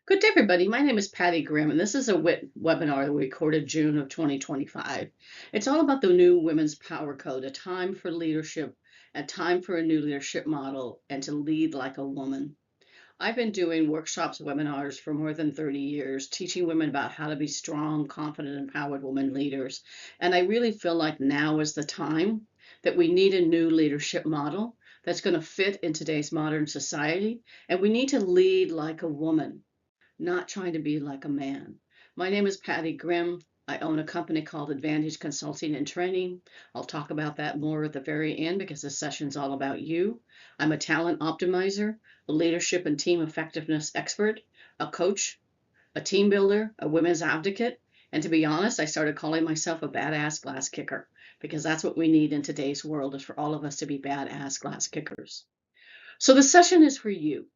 Good day, everybody. My name is Pattie Grimm, and this is a webinar that we recorded June of 2025. It's all about the new Women's Power Code, a time for leadership, a time for a new leadership model, and to lead like a woman. I've been doing workshops, webinars for more than 30 years, teaching women about how to be strong, confident, empowered women leaders. And I really feel like now is the time that we need a new leadership model that's going to fit in today's modern society. And we need to lead like a woman, not trying to be like a man. My name is Pattie Grimm. I own a company called Advantage Consulting and Training. I'll talk about that more at the very end because this session's all about you. I'm a talent optimizer, a leadership and team effectiveness expert, a coach, a team builder, a women's advocate, and to be honest, I started calling myself a badass glass kicker because that's what we need in today's world, is for all of us to be badass glass kickers. So the session is for you.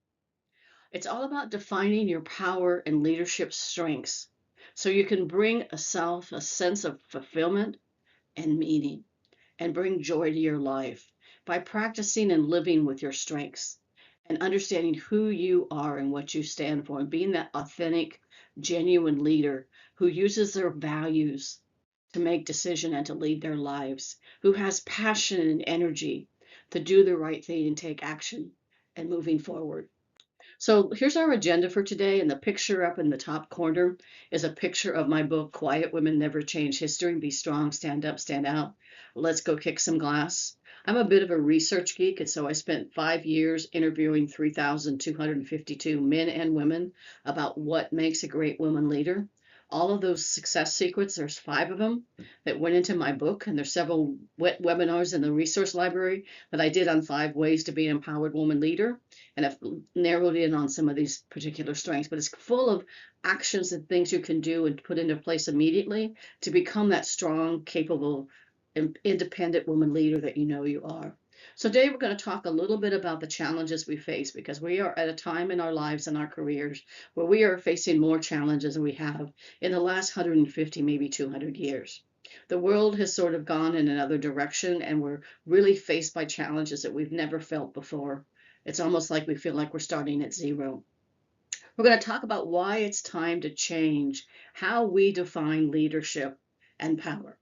It's all about defining your power and leadership strengths so you can bring a sense of fulfillment and meaning, and bring joy to your life by practicing and living with your strengths and understanding who you are and what you stand for, and being that authentic, genuine leader who uses their values to make decisions and to lead their lives, who has passion and energy to do the right thing and take action and moving forward. So here's our agenda for today, and the picture up in the top corner is a picture of my book, Quiet Women Never Change History. Be strong, stand up, stand out. Let's go kick some glass. I'm a bit of a research geek, and so I spent 5 years interviewing 3,252 men and women about what makes a great woman leader. All of those success secrets, there's 5 of them that went into my book, and there's several webinars in the resource library that I did on 5 ways to be an empowered woman leader, and I've narrowed in on some of these particular strengths, but it's full of actions and things you can do and put into place immediately to become that strong, capable, independent woman leader that you know you are. So today we're going to talk a little bit about the challenges we face, because we are at a time in our lives and our careers where we are facing more challenges than we have in the last 150, maybe 200 years. The world has sort of gone in another direction, and we're really faced by challenges that we've never felt before. It's almost like we feel like we're starting at zero. We're going to talk about why it's time to change how we define leadership and power.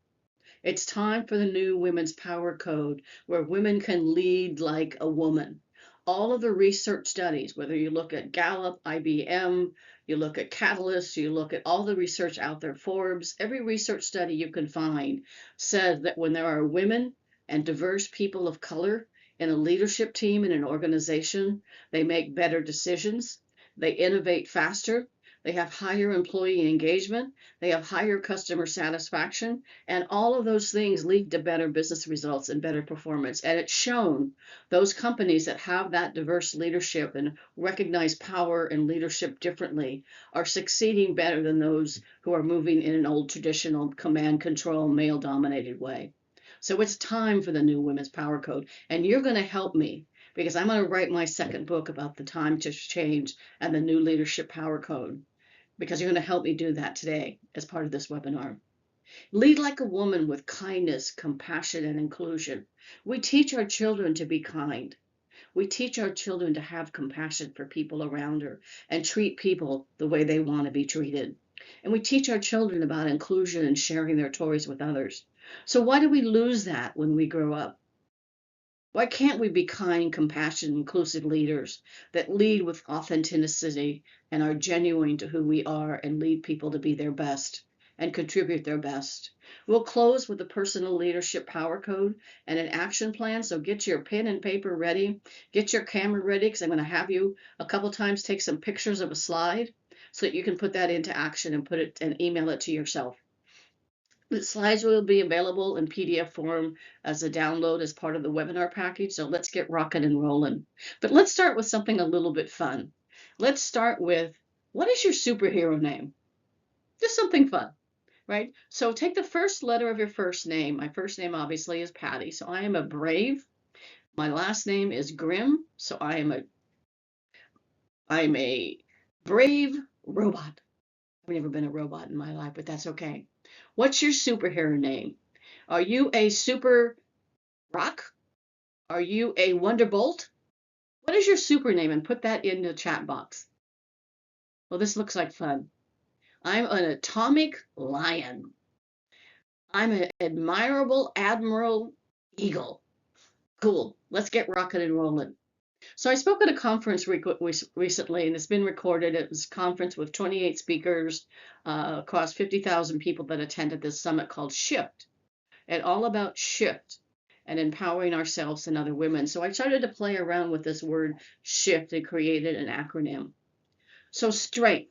It's time for the new Women's Power Code, where women can lead like a woman. All of the research studies, whether you look at Gallup, IBM, you look at Catalyst, you look at all the research out there, Forbes, every research study you can find says that when there are women and diverse people of color in a leadership team in an organization, they make better decisions, they innovate faster, they have higher employee engagement, they have higher customer satisfaction, and all of those things lead to better business results and better performance. And it's shown those companies that have that diverse leadership and recognize power and leadership differently are succeeding better than those who are moving in an old traditional command control male dominated way. So it's time for the new Women's Power Code. And you're going to help me, because I'm going to write my second book about the time to change and the new leadership power code, because you're going to help me do that today as part of this webinar. Lead like a woman with kindness, compassion, and inclusion. We teach our children to be kind. We teach our children to have compassion for people around her and treat people the way they want to be treated. And we teach our children about inclusion and sharing their toys with others. So why do we lose that when we grow up? Why can't we be kind, compassionate, inclusive leaders that lead with authenticity and are genuine to who we are and lead people to be their best and contribute their best? We'll close with a personal leadership power code and an action plan. So get your pen and paper ready, get your camera ready, because I'm going to have you a couple times take some pictures of a slide so that you can put that into action and put it and email it to yourself. The slides will be available in PDF form as a download as part of the webinar package. So let's get rocking and rolling. But let's start with something a little bit fun. Let's start with, what is your superhero name? Just something fun, right? So take the first letter of your first name. My first name obviously is Pattie. So I am a brave. My last name is Grimm. So I'm a brave robot. I've never been a robot in my life, but that's okay. What's your superhero name? Are you a super rock? Are you a wonderbolt? What is your super name? And put that in the chat box. Well, this looks like fun. I'm an atomic lion. I'm an admirable admiral eagle. Cool. Let's get rocking and rolling. So I spoke at a conference recently, and it's been recorded. It was a conference with 28 speakers across 50,000 people that attended this summit called Shift, and all about shift and empowering ourselves and other women. So I started to play around with this word shift and created an acronym. So strength.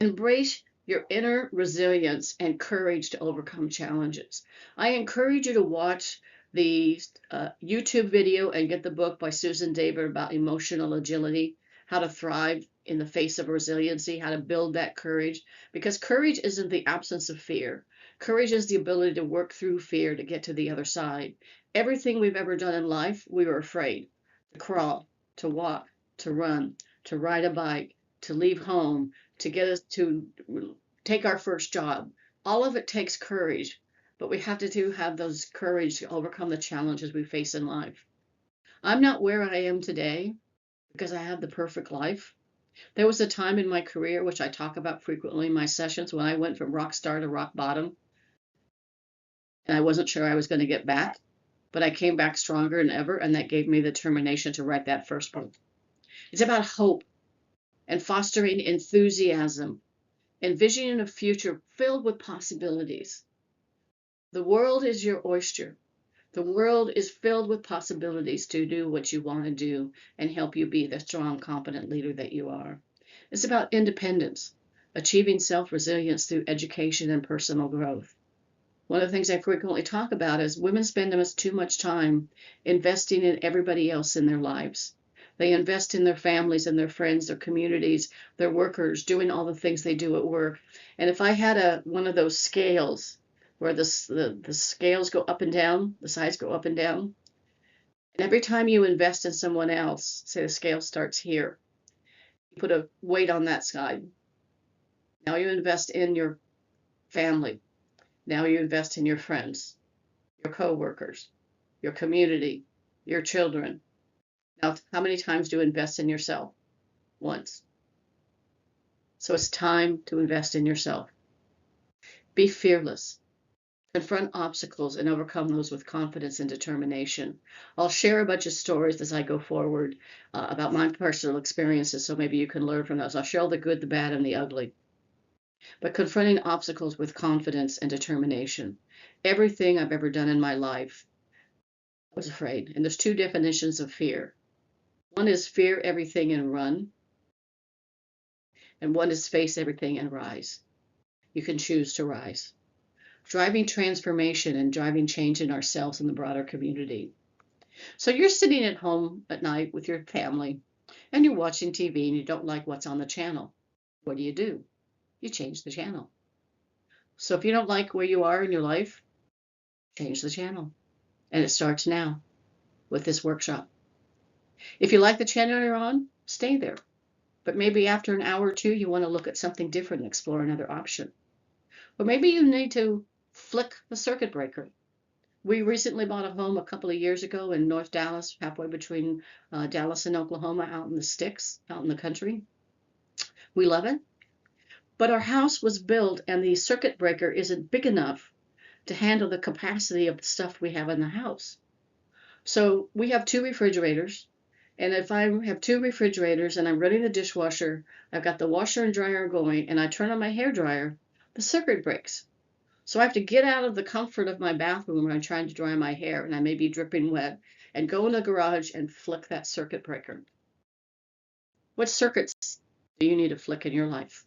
Embrace your inner resilience and courage to overcome challenges. I encourage you to watch the YouTube video and get the book by Susan David about emotional agility, how to thrive in the face of resiliency, how to build that courage, because courage isn't the absence of fear. Courage is the ability to work through fear to get to the other side. Everything we've ever done in life, we were afraid to crawl, to walk, to run, to ride a bike, to leave home, to get us to take our first job. All of it takes courage, but we have to have those courage to overcome the challenges we face in life. I'm not where I am today because I have the perfect life. There was a time in my career, which I talk about frequently in my sessions, when I went from rock star to rock bottom, and I wasn't sure I was going to get back, but I came back stronger than ever, and that gave me the determination to write that first book. It's about hope and fostering enthusiasm, envisioning a future filled with possibilities. The world is your oyster. The world is filled with possibilities to do what you want to do and help you be the strong, competent leader that you are. It's about independence, achieving self-resilience through education and personal growth. One of the things I frequently talk about is women spend too much time investing in everybody else in their lives. They invest in their families and their friends, their communities, their workers, doing all the things they do at work. And if I had one of those scales where the scales go up and down, the sides go up and down, and every time you invest in someone else, say the scale starts here, you put a weight on that side. Now you invest in your family. Now you invest in your friends, your coworkers, your community, your children. Now, how many times do you invest in yourself? Once. So it's time to invest in yourself. Be fearless. Confront obstacles and overcome those with confidence and determination. I'll share a bunch of stories as I go forward about my personal experiences, so maybe you can learn from those. I'll share the good, the bad, and the ugly. But confronting obstacles with confidence and determination. Everything I've ever done in my life, I was afraid. And there's two definitions of fear. One is fear everything and run, and one is face everything and rise. You can choose to rise. Driving transformation and driving change in ourselves and the broader community. So you're sitting at home at night with your family, and you're watching TV and you don't like what's on the channel. What do? You change the channel. So if you don't like where you are in your life, change the channel. And it starts now with this workshop. If you like the channel you're on, stay there. But maybe after an hour or two, you want to look at something different and explore another option. Or maybe you need to flick the circuit breaker. We recently bought a home a couple of years ago in North Dallas, halfway between Dallas and Oklahoma, out in the sticks, out in the country. We love it. But our house was built and the circuit breaker isn't big enough to handle the capacity of the stuff we have in the house. So we have two refrigerators. And if I have two refrigerators and I'm running the dishwasher, I've got the washer and dryer going, and I turn on my hair dryer, the circuit breaks. So I have to get out of the comfort of my bathroom when I'm trying to dry my hair and I may be dripping wet, and go in the garage and flick that circuit breaker. What circuits do you need to flick in your life?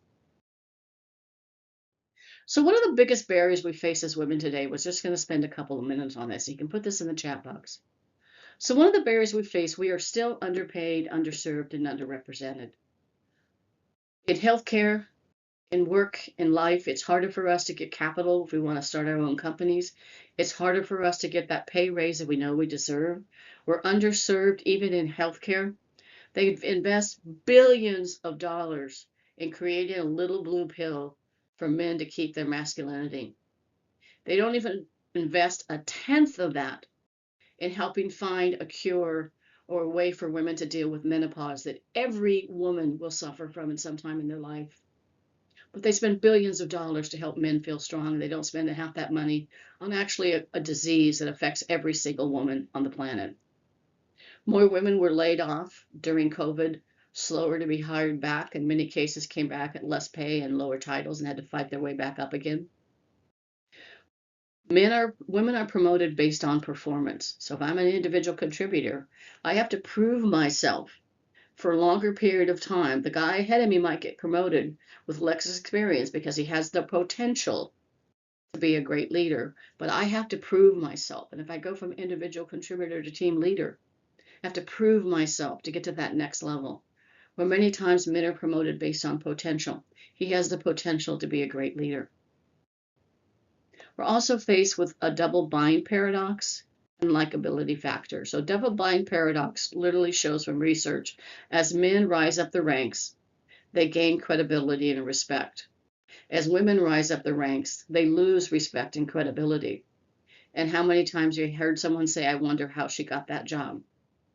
So one of the biggest barriers we face as women today, was just going to spend a couple of minutes on this. You can put this in the chat box. So one of the barriers we face, we are still underpaid, underserved, and underrepresented. In healthcare, in work, in life, it's harder for us to get capital if we want to start our own companies. It's harder for us to get that pay raise that we know we deserve. We're underserved even in healthcare. They invest billions of dollars in creating a little blue pill for men to keep their masculinity. They don't even invest a tenth of that in helping find a cure or a way for women to deal with menopause that every woman will suffer from at some time in their life. But they spend billions of dollars to help men feel strong. They don't spend half that money on actually a disease that affects every single woman on the planet. More women were laid off during COVID, slower to be hired back. In many cases, came back at less pay and lower titles and had to fight their way back up again. Women are promoted based on performance. So if I'm an individual contributor, I have to prove myself for a longer period of time. The guy ahead of me might get promoted with less experience because he has the potential to be a great leader, but I have to prove myself. And if I go from individual contributor to team leader, I have to prove myself to get to that next level. Where many times men are promoted based on potential. He has the potential to be a great leader. We're also faced with a double bind paradox and likability factor. So double bind paradox literally shows from research, as men rise up the ranks, they gain credibility and respect. As women rise up the ranks, they lose respect and credibility. And how many times you heard someone say, I wonder how she got that job?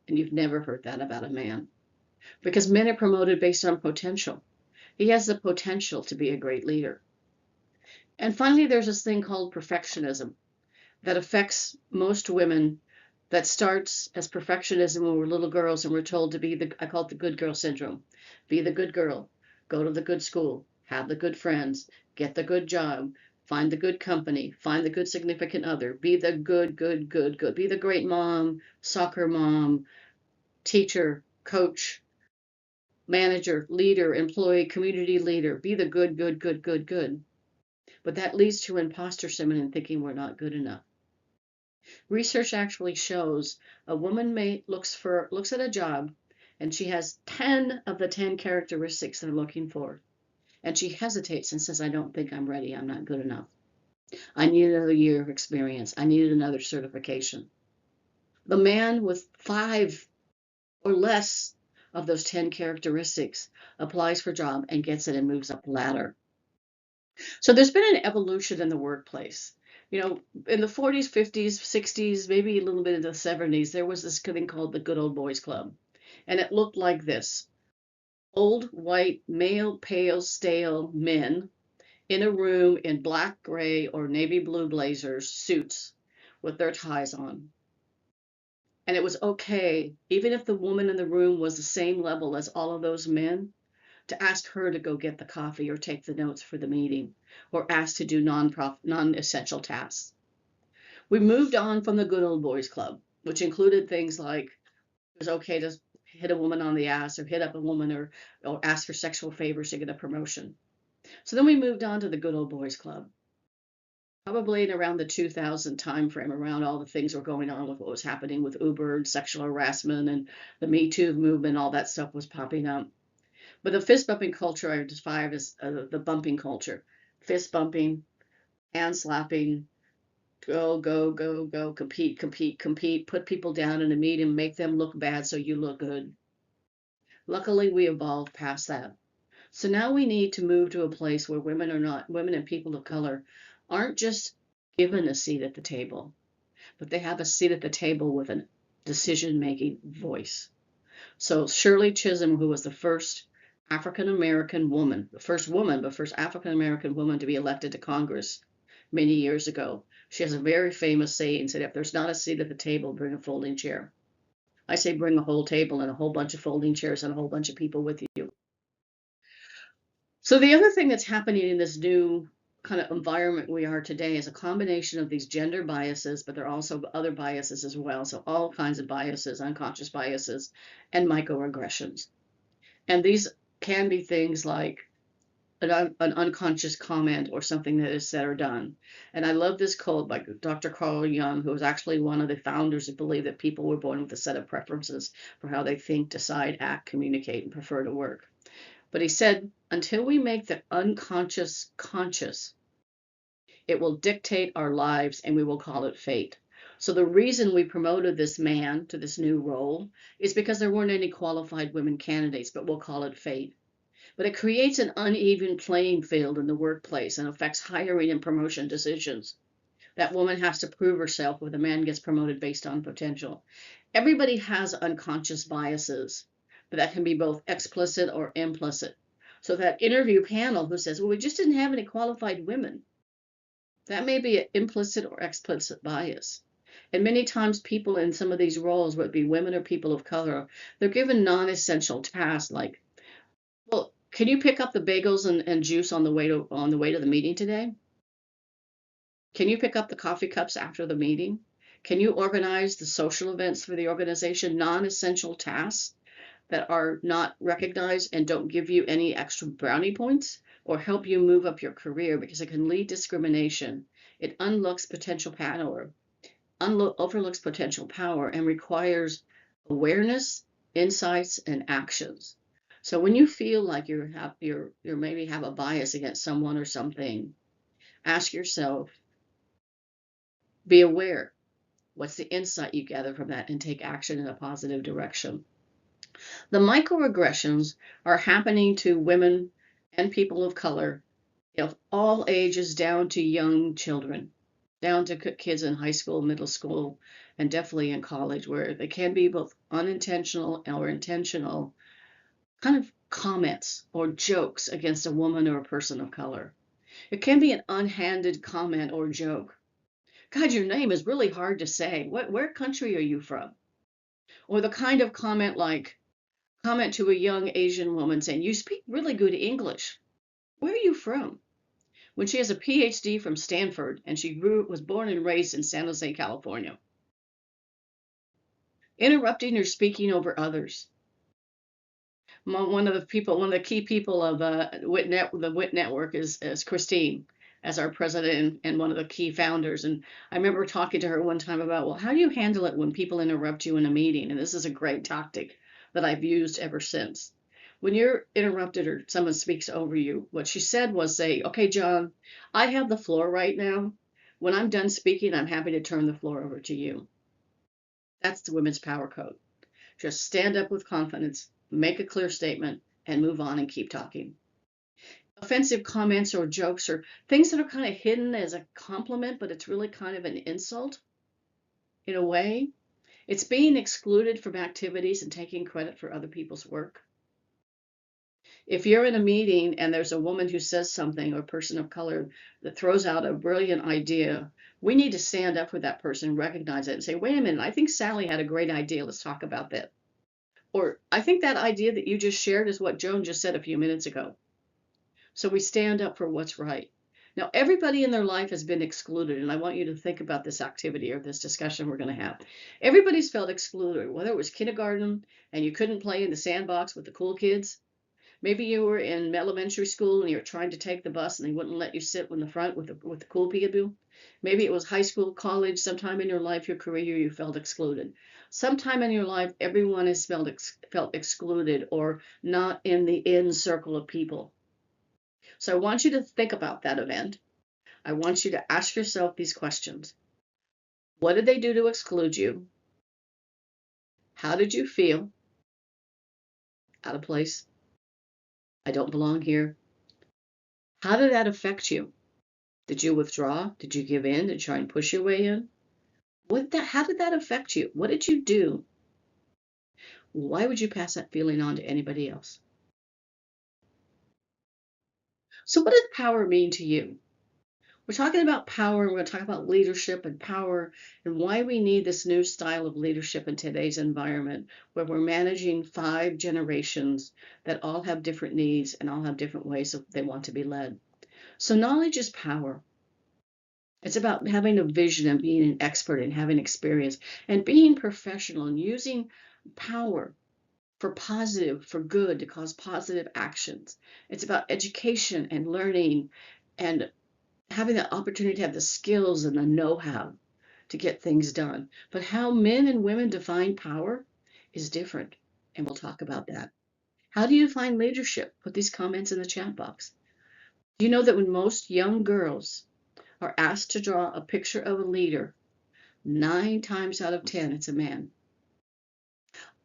And you've never heard that about a man. Because men are promoted based on potential. He has the potential to be a great leader. And finally, there's this thing called perfectionism that affects most women, that starts as perfectionism when we're little girls and we're told to be I call it the good girl syndrome. Be the good girl, go to the good school, have the good friends, get the good job, find the good company, find the good significant other, be the good, be the great mom, soccer mom, teacher, coach, manager, leader, employee, community leader, be the good. But that leads to imposter syndrome and thinking we're not good enough. Research actually shows a woman looks at a job and she has 10 of the 10 characteristics they're looking for. And she hesitates and says, I don't think I'm ready. I'm not good enough. I need another year of experience. I need another certification. The man with 5 or less of those 10 characteristics applies for a job and gets it and moves up the ladder. So there's been an evolution in the workplace. You know, in the 40s, 50s, 60s, maybe a little bit in the 70s, there was this thing called the Good Old Boys Club. And it looked like this. Old, white, male, pale, stale men in a room in black, gray, or navy blue blazers, suits, with their ties on. And it was okay, even if the woman in the room was the same level as all of those men, to ask her to go get the coffee or take the notes for the meeting, or ask to do non-essential tasks. We moved on from the Good Old Boys Club, which included things like it was okay to hit a woman on the ass or hit up a woman or ask for sexual favors to get a promotion. So then we moved on to the Good Old Boys Club. Probably in around the 2000 timeframe, around all the things were going on with what was happening with Uber and sexual harassment and the Me Too movement, all that stuff was popping up. But the fist bumping culture I define as the bumping culture. Fist bumping, hand slapping, go, compete, put people down in a meeting, make them look bad so you look good. Luckily, we evolved past that. So now we need to move to a place where women and people of color aren't just given a seat at the table, but they have a seat at the table with a decision-making voice. So Shirley Chisholm, who was the first African-American woman, the first African-American woman to be elected to Congress many years ago, she has a very famous saying, said, if there's not a seat at the table, bring a folding chair. I say bring a whole table and a whole bunch of folding chairs and a whole bunch of people with you. So the other thing that's happening in this new kind of environment we are today is a combination of these gender biases, but there are also other biases as well. So all kinds of biases, unconscious biases, and microaggressions. And these can be things like an unconscious comment or something that is said or done. And I love this quote by Dr. Carl Jung, who was actually one of the founders who believed that people were born with a set of preferences for how they think, decide, act, communicate, and prefer to work. But he said, until we make the unconscious conscious, it will dictate our lives and we will call it fate. So the reason we promoted this man to this new role is because there weren't any qualified women candidates, but we'll call it fate. But it creates an uneven playing field in the workplace and affects hiring and promotion decisions. That woman has to prove herself where the man gets promoted based on potential. Everybody has unconscious biases, but that can be both explicit or implicit. So that interview panel who says, well, we just didn't have any qualified women, that may be an implicit or explicit bias. And many times people in some of these roles, whether it be women or people of color, they're given non-essential tasks like, well, can you pick up the bagels and juice on the way to the meeting today? Can you pick up the coffee cups after the meeting? Can you organize the social events for the organization? Non-essential tasks that are not recognized and don't give you any extra brownie points or help you move up your career because it can lead discrimination. It overlooks potential power and requires awareness, insights, and actions. So when you feel like you maybe have a bias against someone or something, ask yourself, be aware. What's the insight you gather from that and take action in a positive direction? The microaggressions are happening to women and people of color of all ages down to young children, down to kids in high school, middle school, and definitely in college, where they can be both unintentional or intentional kind of comments or jokes against a woman or a person of color. It can be an unhanded comment or joke. God, your name is really hard to say. Where country are you from? Or the kind of comment to a young Asian woman saying, you speak really good English. Where are you from? When she has a PhD from Stanford and she was born and raised in San Jose, California. Interrupting or speaking over others. One of the key people of the WIT network is Christine as our president and one of the key founders. And I remember talking to her one time about, well, how do you handle it when people interrupt you in a meeting? And this is a great tactic that I've used ever since. When you're interrupted or someone speaks over you, what she said was say, okay, John, I have the floor right now. When I'm done speaking, I'm happy to turn the floor over to you. That's the Women's Power Code. Just stand up with confidence, make a clear statement, and move on and keep talking. Offensive comments or jokes or things that are kind of hidden as a compliment, but it's really kind of an insult in a way. It's being excluded from activities and taking credit for other people's work. If you're in a meeting and there's a woman who says something or a person of color that throws out a brilliant idea, we need to stand up for that person, recognize it, and say, wait a minute, I think Sally had a great idea. Let's talk about that. Or I think that idea that you just shared is what Joan just said a few minutes ago. So we stand up for what's right. Now, everybody in their life has been excluded, and I want you to think about this activity or this discussion we're going to have. Everybody's felt excluded, whether it was kindergarten and you couldn't play in the sandbox with the cool kids. Maybe you were in elementary school and you were trying to take the bus and they wouldn't let you sit in the front with the cool people. Maybe it was high school, college, sometime in your life, your career, you felt excluded. Sometime in your life, everyone has felt excluded or not in the in circle of people. So I want you to think about that event. I want you to ask yourself these questions. What did they do to exclude you? How did you feel? Out of place. I don't belong here. How did that affect you? Did you withdraw? Did you give in? Did you try and push your way in? How did that affect you? What did you do? Why would you pass that feeling on to anybody else? So what does power mean to you? We're talking about power. We're going to talk about leadership and power and why we need this new style of leadership in today's environment where we're managing 5 generations that all have different needs and all have different ways that they want to be led. So knowledge is power. It's about having a vision and being an expert and having experience and being professional and using power for positive, for good, to cause positive actions. It's about education and learning and having the opportunity to have the skills and the know-how to get things done. But how men and women define power is different, and we'll talk about that. How do you define leadership? Put these comments in the chat box. Do you know that when most young girls are asked to draw a picture of a leader, 9 times out of 10, it's a man?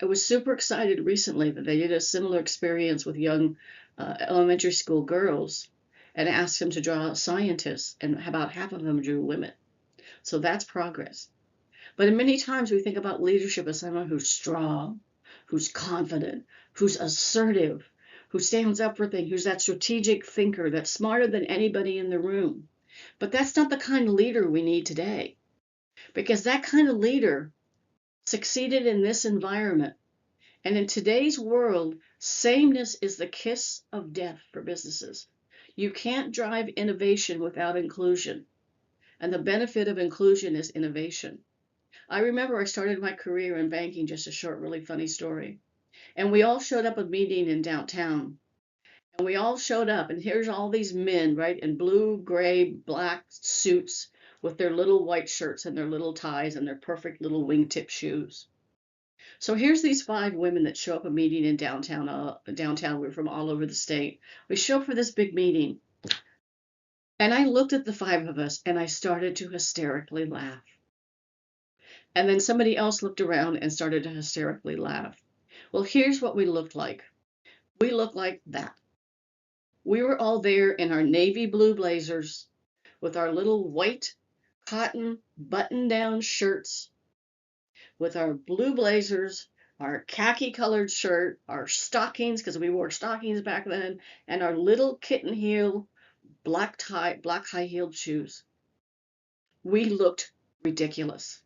I was super excited recently that they did a similar experience with young elementary school girls and asked them to draw scientists, and about half of them drew women. So that's progress. But many times we think about leadership as someone who's strong, who's confident, who's assertive, who stands up for things, who's that strategic thinker that's smarter than anybody in the room. But that's not the kind of leader we need today, because that kind of leader succeeded in this environment. And in today's world, sameness is the kiss of death for businesses. You can't drive innovation without inclusion. And the benefit of inclusion is innovation. I remember I started my career in banking, just a short, really funny story. And we all showed up at a meeting in downtown. And we all showed up, and here's all these men, right, in blue, gray, black suits with their little white shirts and their little ties and their perfect little wingtip shoes. So here's these 5 women that show up a meeting in downtown. We're from all over the state. We show up for this big meeting. And I looked at the 5 of us and I started to hysterically laugh. And then somebody else looked around and started to hysterically laugh. Well, here's what we looked like. We looked like that. We were all there in our navy blue blazers with our little white cotton button-down shirts, with our blue blazers, our khaki colored shirt, our stockings, because we wore stockings back then, and our little kitten heel black high heeled shoes. We looked ridiculous.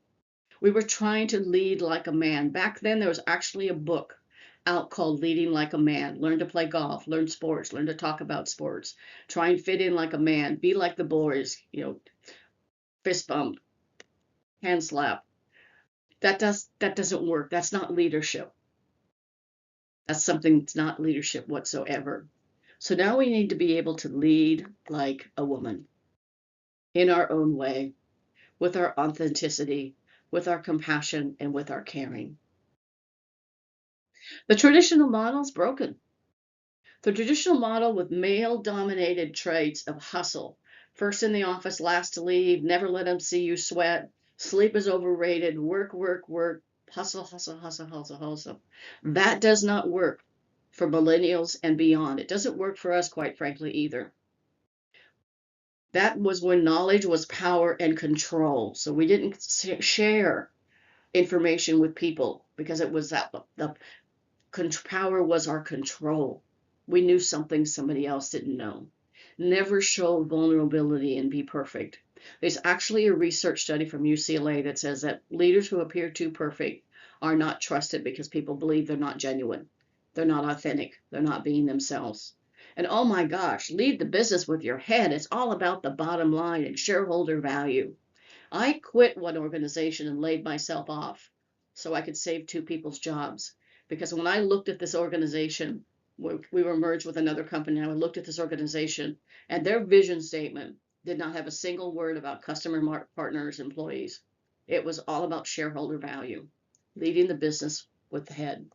We were trying to lead like a man. Back then, there was actually a book out called Leading Like a Man. Learn to play golf, learn sports, learn to talk about sports, try and fit in like a man, be like the boys, fist bump, hand slap. That doesn't work. That's not leadership. That's something that's not leadership whatsoever. So now we need to be able to lead like a woman in our own way, with our authenticity, with our compassion, and with our caring. The traditional model is broken. The traditional model with male-dominated traits of hustle, first in the office, last to leave, never let them see you sweat, sleep is overrated, work, work, work, hustle, hustle, hustle, hustle, hustle. That does not work for millennials and beyond. It doesn't work for us, quite frankly, either. That was when knowledge was power and control. So we didn't share information with people because it was that the power was our control. We knew something somebody else didn't know. Never show vulnerability and be perfect. There's actually a research study from UCLA that says that leaders who appear too perfect are not trusted because people believe they're not genuine. They're not authentic. They're not being themselves. And oh my gosh, lead the business with your head. It's all about the bottom line and shareholder value. I quit one organization and laid myself off so I could save 2 people's jobs. Because when I looked at this organization, we were merged with another company, and I looked at this organization, and their vision statement did not have a single word about customer partners, employees. It was all about shareholder value, leading the business with the head.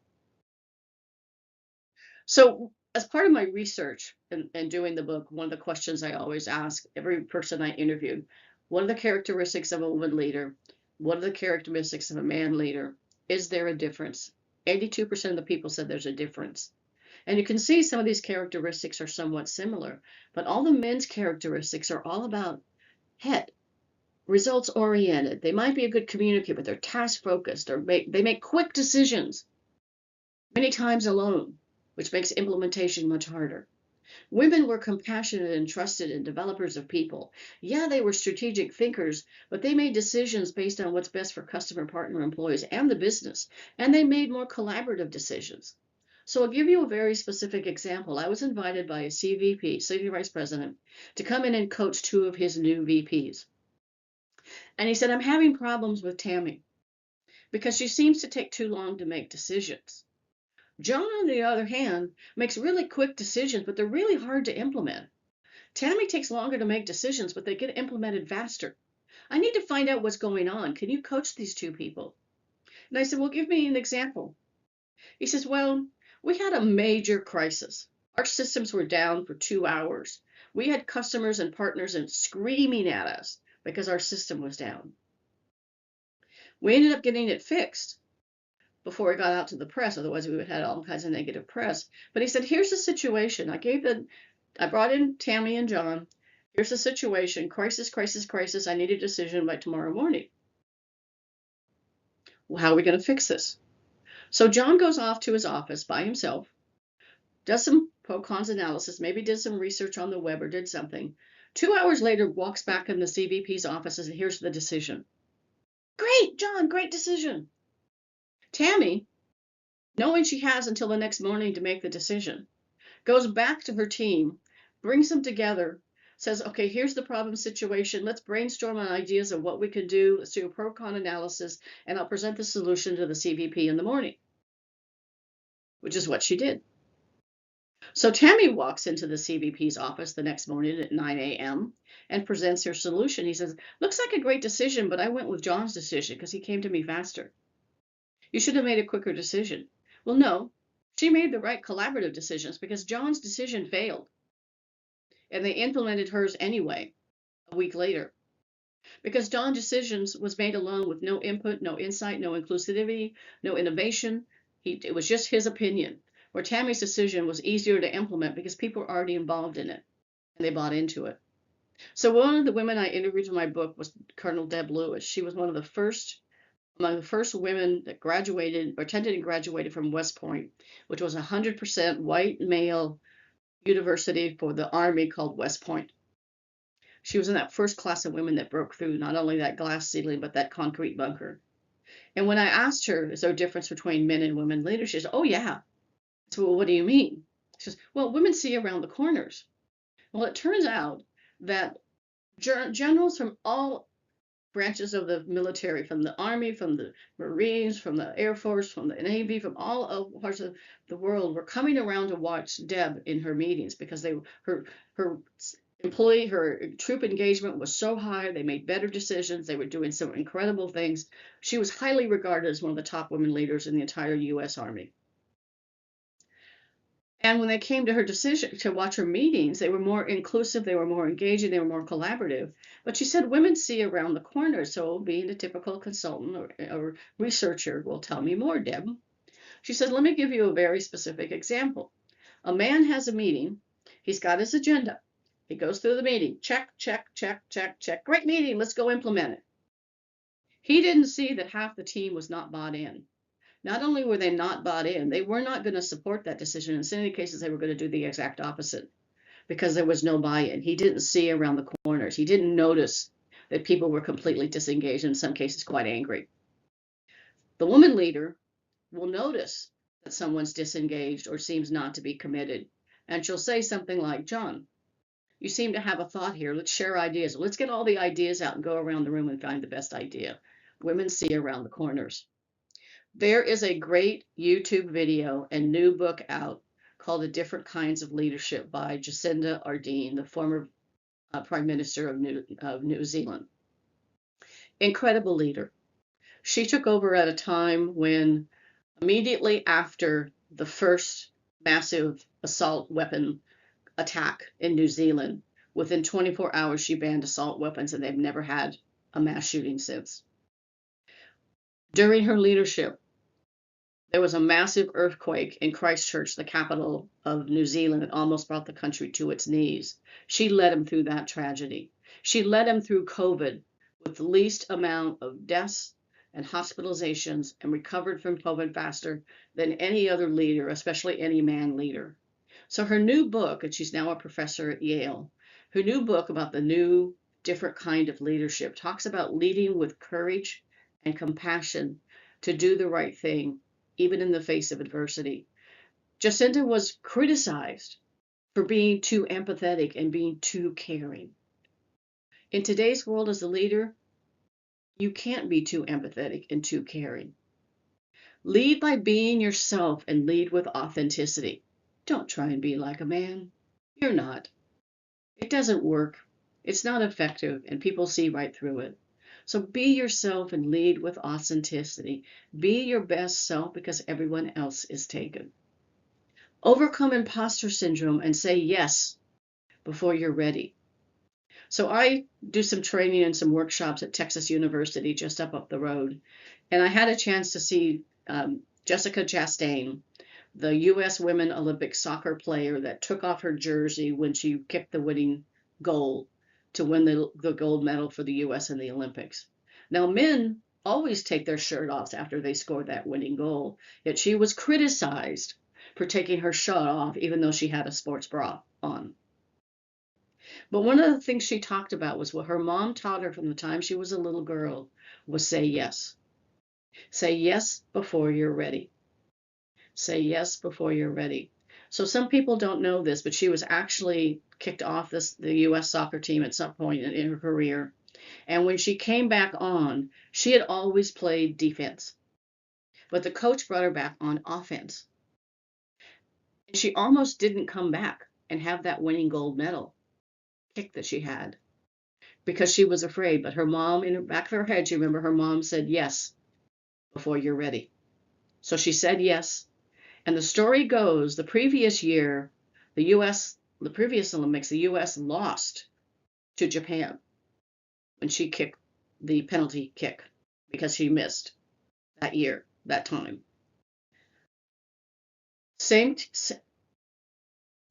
So as part of my research and doing the book, one of the questions I always ask every person I interviewed, what are the characteristics of a woman leader? What are the characteristics of a man leader? Is there a difference? 82% of the people said there's a difference. And you can see some of these characteristics are somewhat similar, but all the men's characteristics are all about head, results oriented. They might be a good communicator, but they're task focused, or they make quick decisions, many times alone, which makes implementation much harder. Women were compassionate and trusted and developers of people. Yeah, they were strategic thinkers, but they made decisions based on what's best for customer, partner, employees, and the business. And they made more collaborative decisions. So I'll give you a very specific example. I was invited by a CVP, Senior Vice President, to come in and coach 2 of his new VPs. And he said, I'm having problems with Tammy because she seems to take too long to make decisions. John, on the other hand, makes really quick decisions, but they're really hard to implement. Tammy takes longer to make decisions, but they get implemented faster. I need to find out what's going on. Can you coach these 2 people? And I said, well, give me an example. He says, well, we had a major crisis. Our systems were down for 2 hours. We had customers and partners screaming at us because our system was down. We ended up getting it fixed before it got out to the press. Otherwise, we would have had all kinds of negative press. But he said, here's the situation. I brought in Tammy and John. Here's the situation. Crisis, crisis, crisis. I need a decision by tomorrow morning. How are we going to fix this? So John goes off to his office by himself, does some pro-cons analysis, maybe did some research on the web or did something. 2 hours later, walks back in the CVP's office and here's the decision. Great, John, great decision. Tammy, knowing she has until the next morning to make the decision, goes back to her team, brings them together, says, okay, here's the problem situation. Let's brainstorm on ideas of what we can do. Let's do a pro-con analysis, and I'll present the solution to the CVP in the morning, which is what she did. So Tammy walks into the CVP's office the next morning at 9 a.m. and presents her solution. He says, looks like a great decision, but I went with John's decision because he came to me faster. You should have made a quicker decision. Well, no, she made the right collaborative decisions because John's decision failed. And they implemented hers anyway, a week later. Because John's decisions was made alone with no input, no insight, no inclusivity, no innovation. It was just his opinion. Where Tammy's decision was easier to implement because people were already involved in it and they bought into it. So one of the women I interviewed in my book was Colonel Deb Lewis. She was one of the first, among the first women that graduated or attended and graduated from West Point, which was a 100% white male university for the Army called West Point. She was in that first class of women that broke through not only that glass ceiling, but that concrete bunker. And when I asked her, is there a difference between men and women leaders? She said, oh, yeah. So, well, what do you mean? She says, well, women see around the corners. Well, it turns out that generals from all branches of the military, from the Army, from the Marines, from the Air Force, from the Navy, from all parts of the world, were coming around to watch Deb in her meetings because her troop engagement was so high. They made better decisions. They were doing some incredible things. She was highly regarded as one of the top women leaders in the entire U.S. Army. And when they came to her decision to watch her meetings, they were more inclusive, they were more engaging, they were more collaborative. But she said women see around the corner. So being a typical consultant or researcher will tell me more, Deb. She said, let me give you a very specific example. A man has a meeting. He's got his agenda. He goes through the meeting. Check, check, check, check, check. Great meeting. Let's go implement it. He didn't see that half the team was not bought in. Not only were they not bought in, they were not going to support that decision. In many cases, they were going to do the exact opposite because there was no buy-in. He didn't see around the corners. He didn't notice that people were completely disengaged, in some cases quite angry. The woman leader will notice that someone's disengaged or seems not to be committed. And she'll say something like, John, you seem to have a thought here. Let's share ideas. Let's get all the ideas out and go around the room and find the best idea. Women see around the corners. There is a great YouTube video and new book out called The Different Kinds of Leadership by Jacinda Ardern, the former Prime Minister of New Zealand. Incredible leader. She took over at a time when immediately after the first massive assault weapon attack in New Zealand, within 24 hours she banned assault weapons and they've never had a mass shooting since. During her leadership, there was a massive earthquake in Christchurch, the capital of New Zealand. It almost brought the country to its knees. She led him through that tragedy. She led him through COVID with the least amount of deaths and hospitalizations and recovered from COVID faster than any other leader, especially any man leader. So her new book, and she's now a professor at Yale, her new book about the new different kind of leadership talks about leading with courage and compassion to do the right thing, even in the face of adversity. Jacinda was criticized for being too empathetic and being too caring. In today's world as a leader, you can't be too empathetic and too caring. Lead by being yourself and lead with authenticity. Don't try and be like a man. You're not. It doesn't work. It's not effective, and people see right through it. So be yourself and lead with authenticity. Be your best self because everyone else is taken. Overcome imposter syndrome and say yes before you're ready. So I do some training and some workshops at Texas University just up the road. And I had a chance to see Jessica Chastain, the U.S. women Olympic soccer player that took off her jersey when she kicked the winning goal to win the gold medal for the U.S. in the Olympics. Now, men always take their shirt off after they scored that winning goal. Yet she was criticized for taking her shirt off, even though she had a sports bra on. But one of the things she talked about was what her mom taught her from the time she was a little girl was say yes. Say yes before you're ready. Say yes before you're ready. So some people don't know this, but she was actually kicked off the U.S. soccer team at some point in her career. And when she came back on, she had always played defense, but the coach brought her back on offense. And she almost didn't come back and have that winning gold medal kick that she had because she was afraid. But her mom, in the back of her head, you remember her mom said yes before you're ready. So she said yes. And the story goes the previous year, the previous Olympics, the US lost to Japan when she kicked the penalty kick because she missed that year, that time. Same,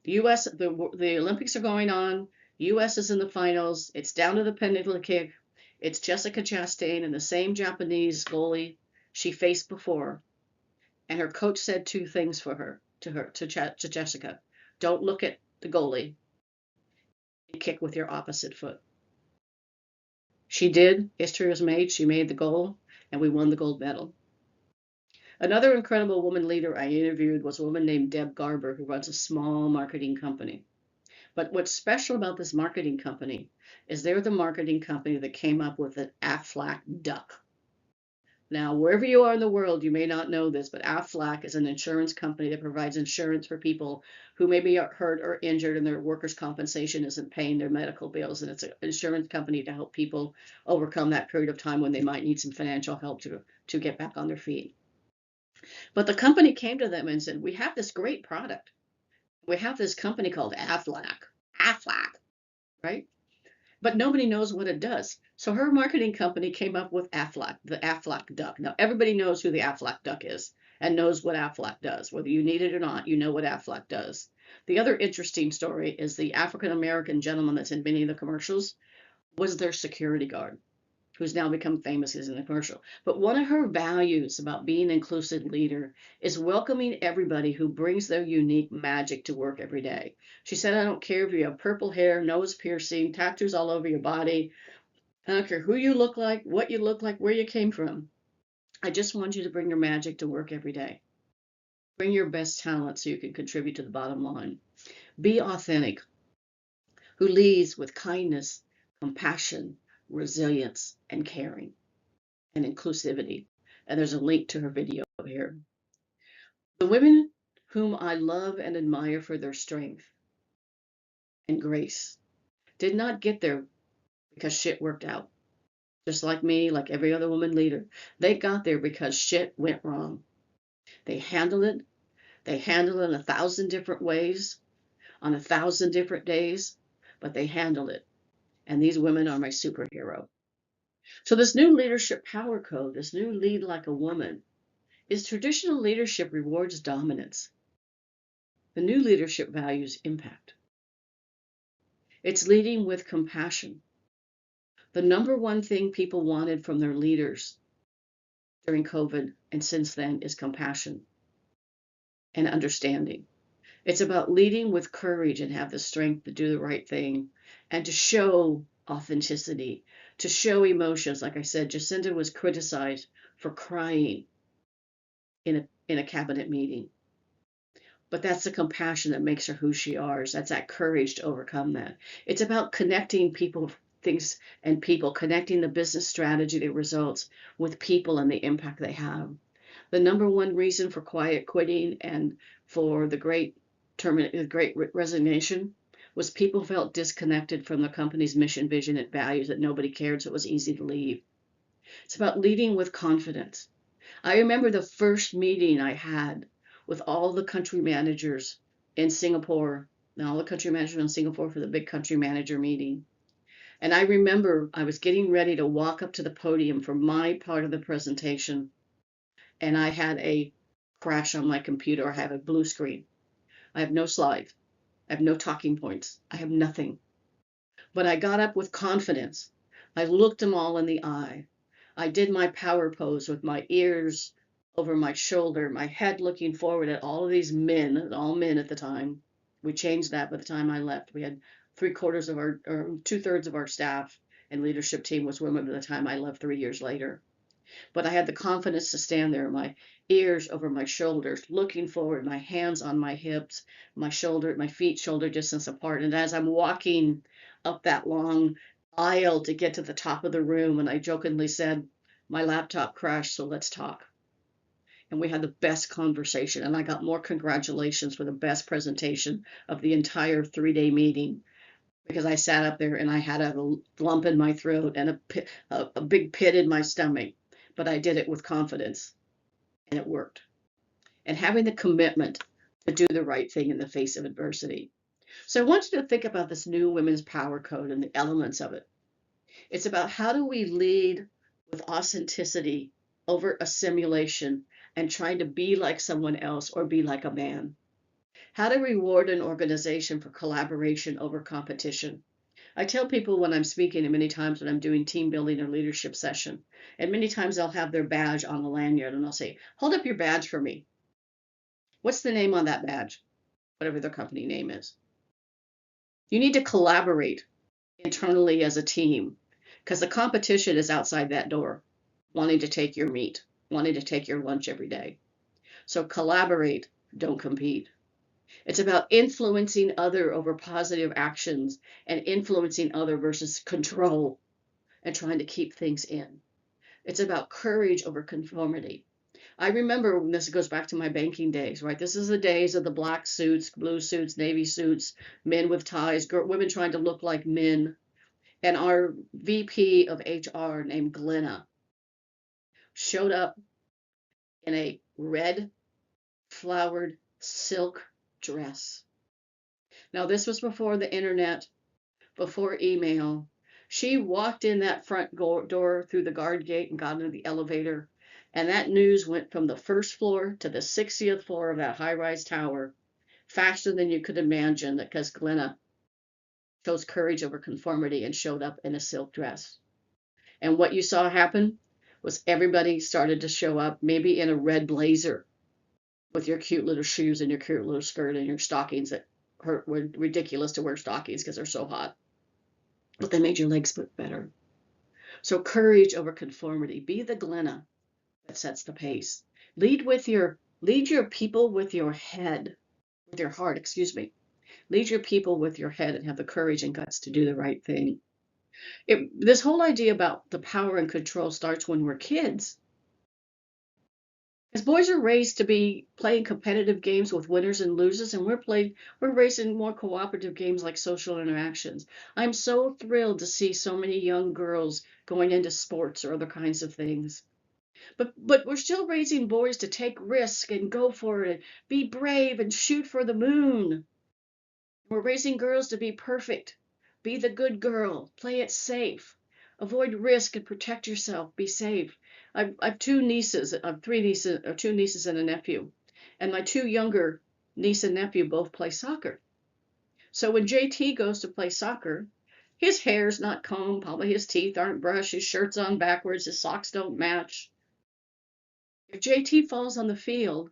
US, the Olympics are going on. US is in the finals. It's down to the penalty kick. It's Jessica Chastain and the same Japanese goalie she faced before. And her coach said two things to Jessica. Don't look at the goalie and kick with your opposite foot. She did. History was made. She made the goal, and we won the gold medal. Another incredible woman leader I interviewed was a woman named Deb Garber, who runs a small marketing company. But what's special about this marketing company is they're the marketing company that came up with an Aflac duck. Now, wherever you are in the world, you may not know this, but Aflac is an insurance company that provides insurance for people who may be hurt or injured and their workers' compensation isn't paying their medical bills. And it's an insurance company to help people overcome that period of time when they might need some financial help to get back on their feet. But the company came to them and said, we have this great product. We have this company called Aflac, right? But nobody knows what it does. So her marketing company came up with Aflac, the Aflac duck. Now everybody knows who the Aflac duck is and knows what Aflac does. Whether you need it or not, you know what Aflac does. The other interesting story is the African American gentleman that's in many of the commercials was their security guard, who's now become famous as in the commercial. But one of her values about being an inclusive leader is welcoming everybody who brings their unique magic to work every day. She said, I don't care if you have purple hair, nose piercing, tattoos all over your body. I don't care who you look like, what you look like, where you came from. I just want you to bring your magic to work every day. Bring your best talent so you can contribute to the bottom line. Be authentic, who leads with kindness, compassion, resilience, and caring, and inclusivity. And there's a link to her video here. The women whom I love and admire for their strength and grace did not get there because shit worked out. Just like me, like every other woman leader, they got there because shit went wrong. They handled it. They handled it in 1,000 different ways, on 1,000 different days, but they handled it. And these women are my superhero. So this new leadership power code, this new lead like a woman, is traditional leadership rewards dominance. The new leadership values impact. It's leading with compassion. The number one thing people wanted from their leaders during COVID and since then is compassion and understanding. It's about leading with courage and have the strength to do the right thing and to show authenticity, to show emotions. Like I said, Jacinda was criticized for crying in a cabinet meeting. But that's the compassion that makes her who she is. That's that courage to overcome that. It's about connecting people, things, and people, connecting the business strategy, the results with people and the impact they have. The number one reason for quiet quitting and for the great resignation was people felt disconnected from the company's mission, vision, and values, that nobody cared, so it was easy to leave. It's about leading with confidence. I remember the first meeting I had with all the country managers in Singapore, and all the country managers in Singapore for the big country manager meeting. And I remember I was getting ready to walk up to the podium for my part of the presentation, and I had a crash on my computer. I have a blue screen. I have no slides. I have no talking points. I have nothing. But I got up with confidence. I looked them all in the eye. I did my power pose with my ears over my shoulder, my head looking forward at all of these men, all men at the time. We changed that by the time I left. We had three-quarters of our, or two-thirds of our staff and leadership team was women by the time I left 3 years later. But I had the confidence to stand there, my ears over my shoulders, looking forward, my hands on my hips, my feet shoulder distance apart. And as I'm walking up that long aisle to get to the top of the room, and I jokingly said, my laptop crashed, so let's talk. And we had the best conversation, and I got more congratulations for the best presentation of the entire 3-day meeting because I sat up there and I had a lump in my throat and a big pit in my stomach, but I did it with confidence and it worked. And having the commitment to do the right thing in the face of adversity. So I want you to think about this new women's power code and the elements of it. It's about how do we lead with authenticity over a simulation and trying to be like someone else or be like a man. How to reward an organization for collaboration over competition. I tell people when I'm speaking, and many times when I'm doing team building or leadership session, and many times they'll have their badge on the lanyard and I'll say, hold up your badge for me. What's the name on that badge? Whatever their company name is. You need to collaborate internally as a team because the competition is outside that door, wanting to take your meat, wanting to take your lunch every day. So collaborate, don't compete. It's about influencing other over positive actions and influencing other versus control and trying to keep things in. It's about courage over conformity. I remember when this goes back to my banking days, right? This is the days of the black suits, blue suits, navy suits, men with ties, women trying to look like men. And our VP of HR named Glenna showed up in a red flowered silk dress. Now, this was before the internet, before email. She walked in that front door through the guard gate and got into the elevator. And that news went from the first floor to the 60th floor of that high-rise tower faster than you could imagine because Glenna chose courage over conformity and showed up in a silk dress. And what you saw happen was everybody started to show up, maybe in a red blazer with your cute little shoes and your cute little skirt and your stockings that were ridiculous to wear stockings because they're so hot. But they made your legs look better. So courage over conformity. Be the Glenna that sets the pace. Lead your people with your head, with your heart, excuse me. Lead your people with your head and have the courage and guts to do the right thing. This whole idea about the power and control starts when we're kids. As boys are raised to be playing competitive games with winners and losers, and we're raised in more cooperative games like social interactions. I'm so thrilled to see so many young girls going into sports or other kinds of things. But we're still raising boys to take risk and go for it, be brave and shoot for the moon. We're raising girls to be perfect. Be the good girl. Play it safe. Avoid risk and protect yourself. Be safe. I've two nieces. I've three nieces, or two nieces and a nephew. And my two younger niece and nephew both play soccer. So when JT goes to play soccer, his hair's not combed, probably his teeth aren't brushed, his shirt's on backwards, his socks don't match. If JT falls on the field,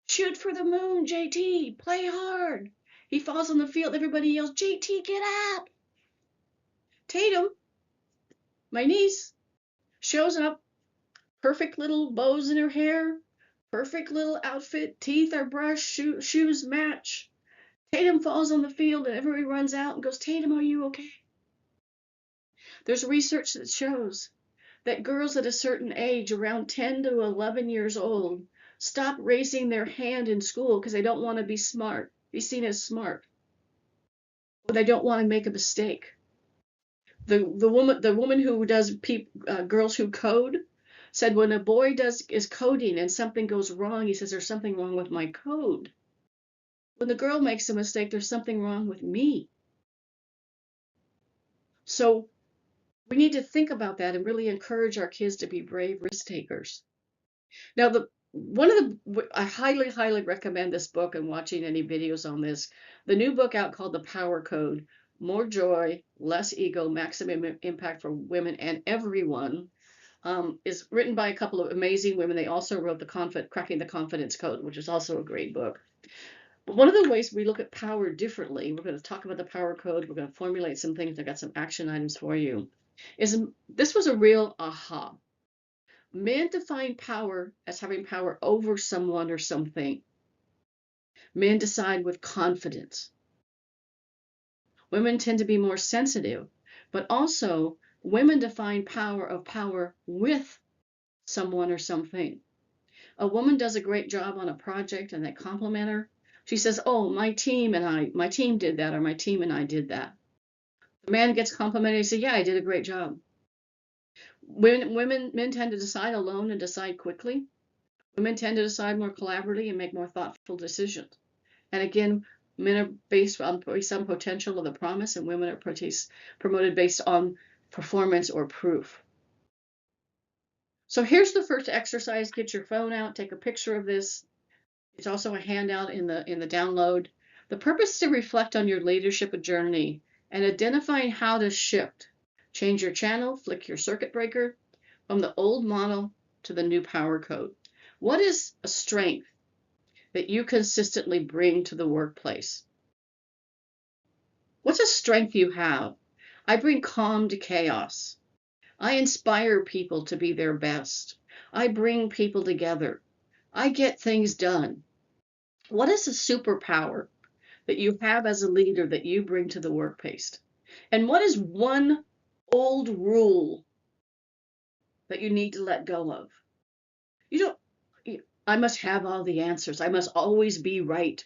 shoot for the moon, JT. Play hard. He falls on the field. Everybody yells, JT, get up. Tatum, my niece, shows up. Perfect little bows in her hair. Perfect little outfit. Teeth are brushed. Shoes match. Tatum falls on the field and everybody runs out and goes, Tatum, are you okay? There's research that shows that girls at a certain age, around 10 to 11 years old, stop raising their hand in school because they don't want to be smart, be seen as smart, or they don't want to make a mistake. The woman who does girls who code said when a boy is coding and something goes wrong, he says there's something wrong with my code. When the girl makes a mistake, there's something wrong with me. So we need to think about that and really encourage our kids to be brave risk takers. Now, I highly, highly recommend this book and watching any videos on this. The new book out called The Power Code, More Joy, Less Ego, Maximum Impact for Women and Everyone is written by a couple of amazing women. They also wrote Cracking the Confidence Code, which is also a great book. But one of the ways we look at power differently, we're going to talk about the power code, we're going to formulate some things, I got some action items for you, is this was a real aha. Men define power as having power over someone or something. Men decide with confidence. Women tend to be more sensitive, but also women define power with someone or something. A woman does a great job on a project and they compliment her. She says, "Oh, my team did that," or "my team and I did that." The man gets complimented, he says, "Yeah, I did a great job." Men tend to decide alone and decide quickly. Women tend to decide more collaboratively and make more thoughtful decisions. And again, men are based on potential of the promise, and women are promoted based on performance or proof. So here's the first exercise. Get your phone out, take a picture of this. It's also a handout in the download. The purpose is to reflect on your leadership journey and identifying how to shift. Change your channel, flick your circuit breaker from the old model to the new power code. What is a strength that you consistently bring to the workplace? What's a strength you have? I bring calm to chaos. I inspire people to be their best. I bring people together. I get things done. What is a superpower that you have as a leader that you bring to the workplace? And what is one old rule that you need to let go of? You don't, I must have all the answers. I must always be right.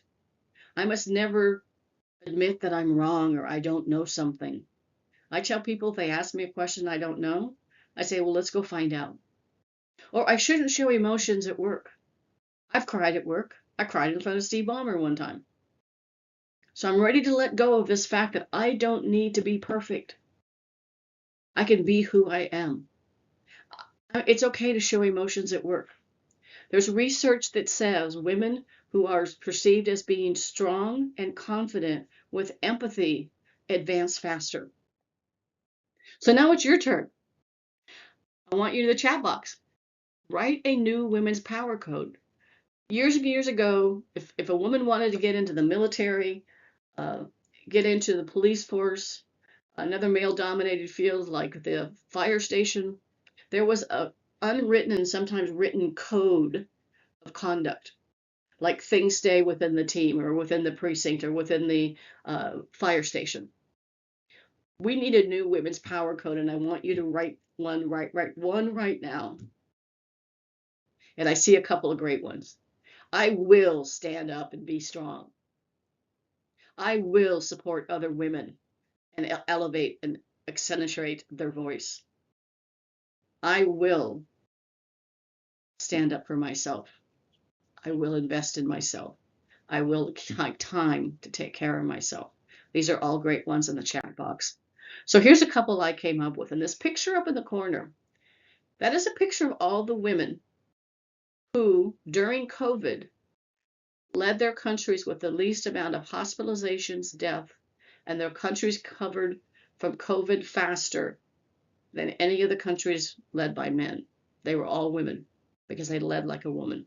I must never admit that I'm wrong or I don't know something. I tell people if they ask me a question I don't know, I say, well, let's go find out. Or I shouldn't show emotions at work. I've cried at work. I cried in front of Steve Ballmer one time. So I'm ready to let go of this fact that I don't need to be perfect. I can be who I am. It's okay to show emotions at work. There's research that says women who are perceived as being strong and confident with empathy advance faster. So now it's your turn. I want you to the chat box. Write a new women's power code. Years and years ago, if a woman wanted to get into the military, get into the police force, another male-dominated field like the fire station, there was a unwritten and sometimes written code of conduct, like things stay within the team or within the precinct or within the fire station. We need a new women's power code, and I want you to write one right now. And I see a couple of great ones. I will stand up and be strong. I will support other women and elevate and accentuate their voice. I will stand up for myself. I will invest in myself. I will take time to take care of myself. These are all great ones in the chat box. So here's a couple I came up with. And this picture up in the corner, that is a picture of all the women who, during COVID, led their countries with the least amount of hospitalizations, death, and their countries covered from COVID faster than any of the countries led by men. They were all women because they led like a woman.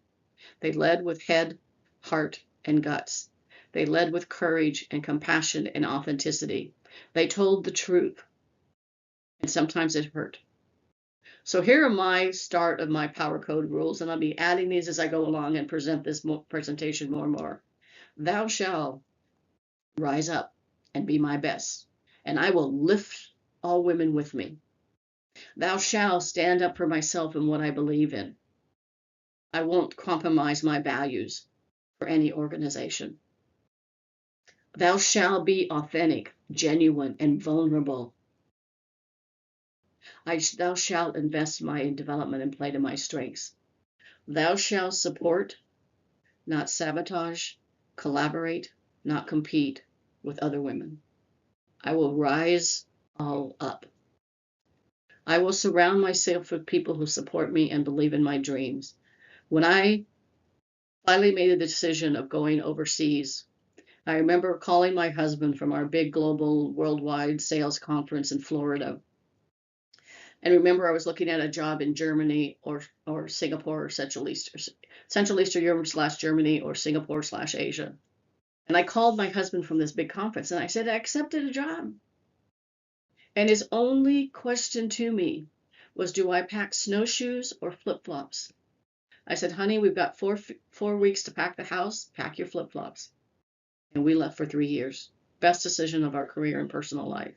They led with head, heart, and guts. They led with courage and compassion and authenticity. They told the truth, and sometimes it hurt. So here are my start of my power code rules, and I'll be adding these as I go along and present this presentation more and more. Thou shalt rise up and be my best, and I will lift all women with me. Thou shalt stand up for myself and what I believe in. I won't compromise my values for any organization. Thou shalt be authentic, genuine, and vulnerable. Thou shalt invest my development and play to my strengths. Thou shalt support, not sabotage, collaborate, not compete with other women. I will rise all up. I will surround myself with people who support me and believe in my dreams. When I finally made the decision of going overseas, I remember calling my husband from our big global worldwide sales conference in Florida. And remember, I was looking at a job in Germany or Singapore or Central Eastern Europe slash Germany or Singapore slash Asia. And I called my husband from this big conference and I said, I accepted a job. And his only question to me was, do I pack snowshoes or flip-flops? I said, honey, we've got four weeks to pack the house. Pack your flip-flops. And we left for 3 years. Best decision of our career and personal life.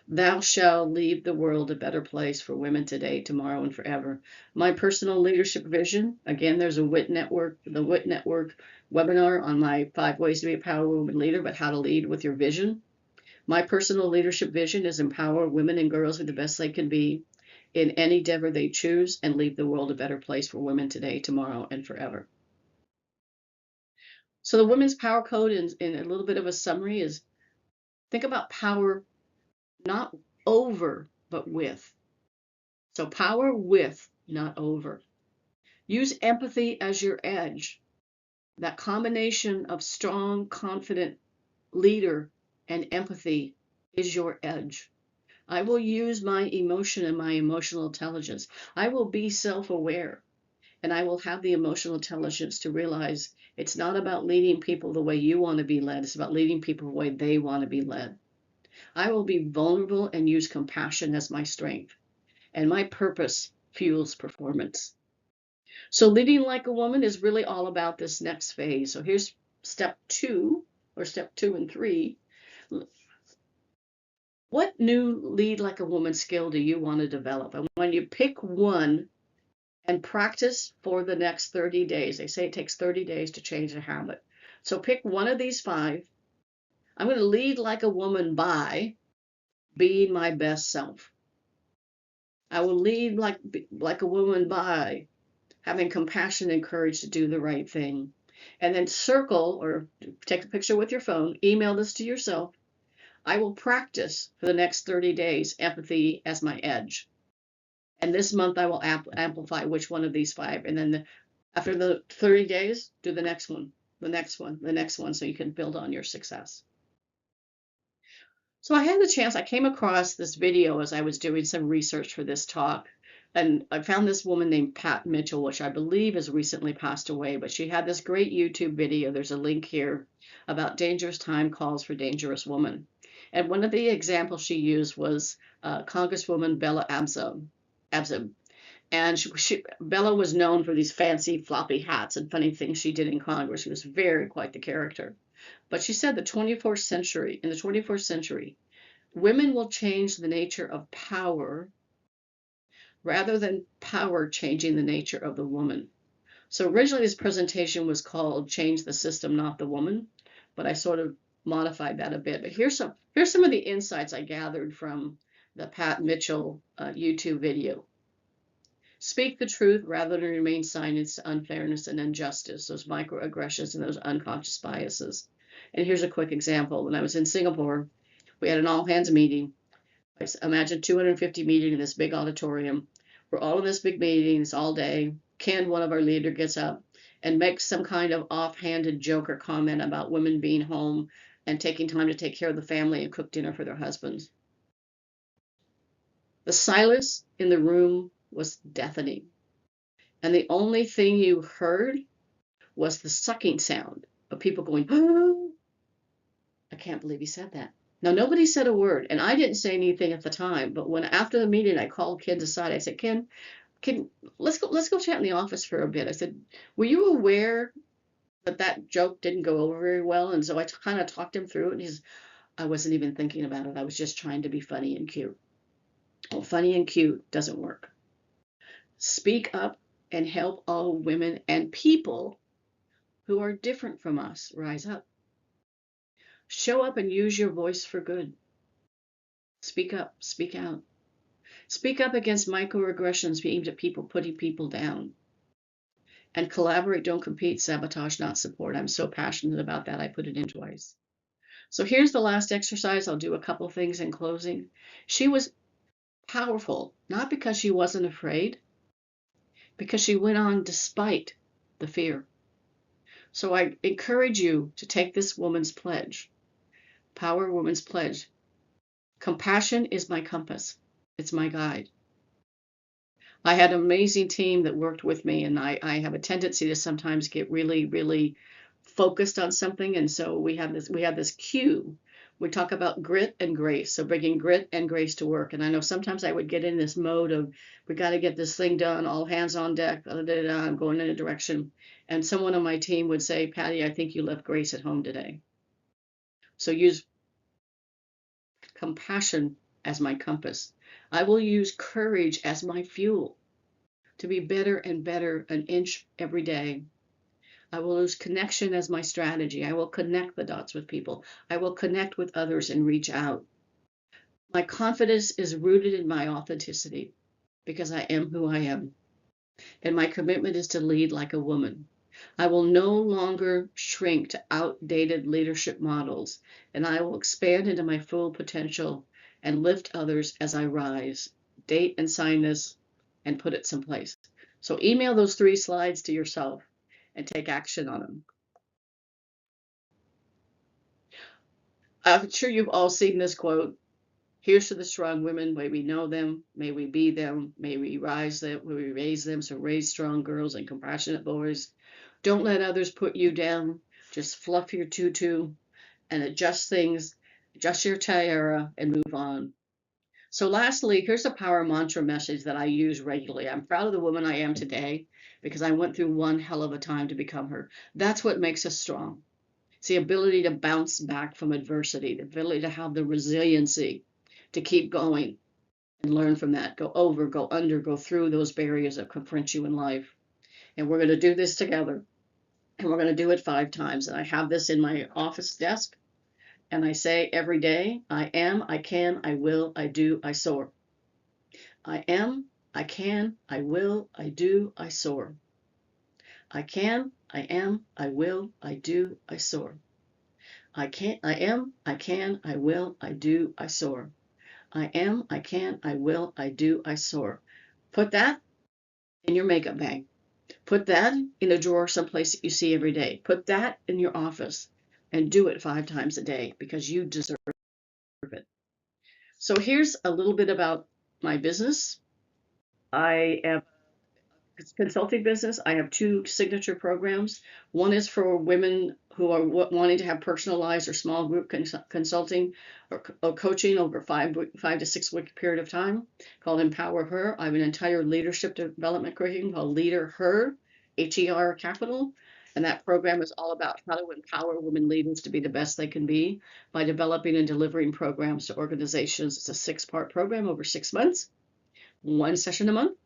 Thou shalt leave the world a better place for women today, tomorrow, and forever. My personal leadership vision, again, there's the WIT Network webinar on my 5 ways to be a power woman leader, but how to lead with your vision. My personal leadership vision is empower women and girls with the best they can be in any endeavor they choose and leave the world a better place for women today, tomorrow, and forever. So the Women's Power Code in a little bit of a summary is, think about power not over, but with. So power with, not over. Use empathy as your edge. That combination of strong, confident leader and empathy is your edge. I will use my emotion and my emotional intelligence. I will be self-aware, and I will have the emotional intelligence to realize it's not about leading people the way you want to be led. It's about leading people the way they want to be led. I will be vulnerable and use compassion as my strength, and my purpose fuels performance. So leading like a woman is really all about this next phase. So here's step 2 and 3. What new lead like a woman skill do you want to develop? And when you pick one and practice for the next 30 days, they say it takes 30 days to change a habit. So pick one of these 5. I'm going to lead like a woman by being my best self. I will lead like a woman by having compassion and courage to do the right thing. And then circle or take a picture with your phone, email this to yourself. I will practice for the next 30 days empathy as my edge. And this month I will amplify which one of these 5. And then after the 30 days, do the next one, the next one, the next one, so you can build on your success. So I had the chance, I came across this video as I was doing some research for this talk. And I found this woman named Pat Mitchell, which I believe has recently passed away, but she had this great YouTube video. There's a link here about dangerous time calls for dangerous woman. And one of the examples she used was Congresswoman Bella Abzug. And Bella was known for these fancy floppy hats and funny things she did in Congress. She was quite the character. But she said in the 24th century, women will change the nature of power rather than power changing the nature of the woman. So originally this presentation was called Change the System, Not the Woman, but I sort of modified that a bit. But here's some of the insights I gathered from the Pat Mitchell YouTube video. Speak the truth rather than remain silent to unfairness and injustice, those microaggressions and those unconscious biases. And here's a quick example. When I was in Singapore, we had an all-hands meeting. Imagine 250 meeting in this big auditorium. We're all in this big meeting, it's all day. Ken, one of our leaders, gets up and makes some kind of offhanded joke or comment about women being home and taking time to take care of the family and cook dinner for their husbands. The silence in the room was deafening. And the only thing you heard was the sucking sound of people going, oh, I can't believe he said that. Now, nobody said a word, and I didn't say anything at the time, but after the meeting, I called Ken aside. I said, Ken, let's go chat in the office for a bit. I said, were you aware that joke didn't go over very well? And so I kind of talked him through it, and I wasn't even thinking about it. I was just trying to be funny and cute. Well, funny and cute doesn't work. Speak up and help all women and people who are different from us rise up. Show up and use your voice for good. Speak up, speak out. Speak up against microaggressions aimed at people putting people down. And collaborate, don't compete, sabotage, not support. I'm so passionate about that, I put it in twice. So here's the last exercise. I'll do a couple things in closing. She was powerful, not because she wasn't afraid, because she went on despite the fear. So I encourage you to take this woman's pledge, Power Woman's Pledge. Compassion is my compass. It's my guide. I had an amazing team that worked with me, and I have a tendency to sometimes get really, really focused on something. And so we have this cue. We talk about grit and grace. So bringing grit and grace to work. And I know sometimes I would get in this mode of we got to get this thing done, all hands on deck, da, da, da, da, I'm going in a direction. And someone on my team would say, Patty, I think you left grace at home today. So use compassion as my compass. I will use courage as my fuel to be better and better an inch every day. I will use connection as my strategy. I will connect the dots with people. I will connect with others and reach out. My confidence is rooted in my authenticity because I am who I am. And my commitment is to lead like a woman. I will no longer shrink to outdated leadership models, and I will expand into my full potential and lift others as I rise. Date and sign this and put it someplace. So email those 3 slides to yourself and take action on them. I'm sure you've all seen this quote. Here's to the strong women. May we know them. May we be them. May we rise them. May we raise them. So raise strong girls and compassionate boys. Don't let others put you down. Just fluff your tutu and adjust things, adjust your tiara and move on. So lastly, here's a power mantra message that I use regularly. I'm proud of the woman I am today because I went through one hell of a time to become her. That's what makes us strong. It's the ability to bounce back from adversity, the ability to have the resiliency to keep going and learn from that, go over, go under, go through those barriers that confront you in life. And we're going to do this together. And we're going to do it 5 times. And I have this in my office desk. And I say every day, I am, I can, I will, I do, I soar. I am, I can, I will, I do, I soar. I can, I am, I will, I do, I soar. I can, I am, I can, I will, I do, I soar. I am, I can, I will, I do, I soar. Put that in your makeup bag. Put that in a drawer someplace that you see every day. Put that in your office and do it 5 times a day because you deserve it. So here's a little bit about my business. I am consulting business. I have 2 signature programs. One is for women who are wanting to have personalized or small group consulting or coaching over 5 to 6 week period of time called Empower Her. I have an entire leadership development curriculum called Leader Her, HER capital. And that program is all about how to empower women leaders to be the best they can be by developing and delivering programs to organizations. It's a 6-part program over 6 months, 1 session a month,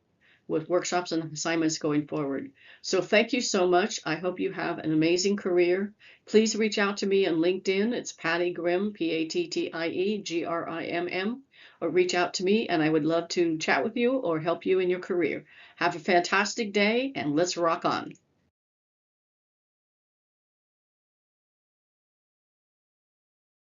with workshops and assignments going forward. So thank you so much. I hope you have an amazing career. Please reach out to me on LinkedIn. It's Pattie Grimm, PATTIE GRIMM, or reach out to me and I would love to chat with you or help you in your career. Have a fantastic day and let's rock on.